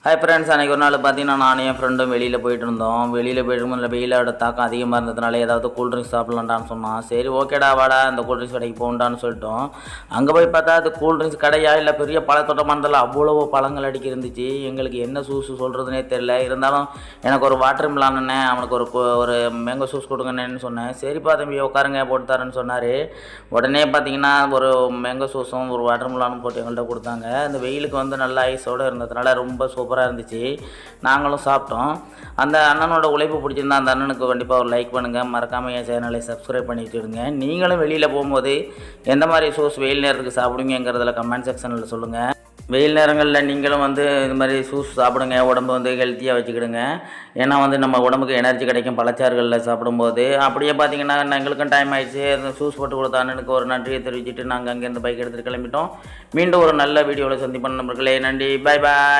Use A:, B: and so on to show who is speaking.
A: Hi friends, அன்றைக்கி ஒரு நாள் பார்த்தீங்கன்னா நானும் என் ஃப்ரெண்டும் வெளியில் போயிட்டு இருந்தோம். வெளியில் போயிட்டு வெயிலோட தாக்கம் அதிகமாக இருந்ததுனால ஏதாவது கூல்ட்ரிங்க்ஸ் சாப்பிட்லான்டான்னு சொன்னான். சரி ஓகேடா வாடா இந்த கூல்ட்ரிங்க்ஸ் கடைக்கு போகண்டான்னு சொல்லிட்டோம். அங்கே போய் பார்த்தா அது கூல்ட்ரிங்க்ஸ் கடையா இல்லை பெரிய பழத்தோட்டமாக இருந்தாலும் அவ்வளோ பழங்கள் அடிக்கி இருந்துச்சு. எங்களுக்கு என்ன ஜூஸ் சொல்கிறதுனே தெரில. இருந்தாலும் எனக்கு ஒரு வாட்டர் மிலானே அவனுக்கு ஒரு மேங்கோ ஜூஸ் கொடுங்கன்னு சொன்னேன். சரிப்பா தம்பி உட்காருங்க போட்டு தரேன்னு சொன்னார். உடனே பார்த்தீங்கன்னா ஒரு மேங்கோ ஜூஸும் ஒரு வாட்டர் மிலானும் போட்டு எங்கள்கிட்ட கொடுத்தாங்க. அந்த வெயிலுக்கு வந்து நல்லா ஐஸோடு இருந்ததுனால ரொம்ப சூப்பராக இருந்துச்சு. நாங்களும் சாப்பிட்டோம். அந்த அண்ணனோட உழைப்பு பிடிச்சிருந்தா அந்த அண்ணனுக்கு கண்டிப்பாக ஒரு லைக் பண்ணுங்கள். மறக்காமல் என் சேனலை சப்ஸ்கிரைப் பண்ணி வச்சுடுங்க. நீங்களும் வெளியில் போகும்போது எந்த மாதிரி சூஸ் வெயில் நேரத்துக்கு சாப்பிடுங்கிறதுல கமெண்ட் செக்ஷனில் சொல்லுங்கள். வெயில் நேரங்களில் நீங்களும் இது மாதிரி ஜூஸ் சாப்பிடுங்க. உடம்பு ஹெல்த்தியாக வச்சுக்கிடுங்க. ஏன்னா நம்ம உடம்புக்கு எனர்ஜி கிடைக்கும் பழச்சாறுகளில் சாப்பிடும்போது. அப்படியே பார்த்தீங்கன்னா எங்களுக்கும் டைம் ஆகிடுச்சு. ஜூஸ் போட்டு கொடுத்த அண்ணனுக்கு ஒரு நன்றியை தெரிவிச்சுட்டு நாங்கள் அங்கேருந்து பைக் எடுத்துகிட்டு கிளம்பிட்டோம். மீண்டும் ஒரு நல்ல வீடியோவில் சந்திப்போம் நண்பர்களே. நன்றி, பாய் பாய்.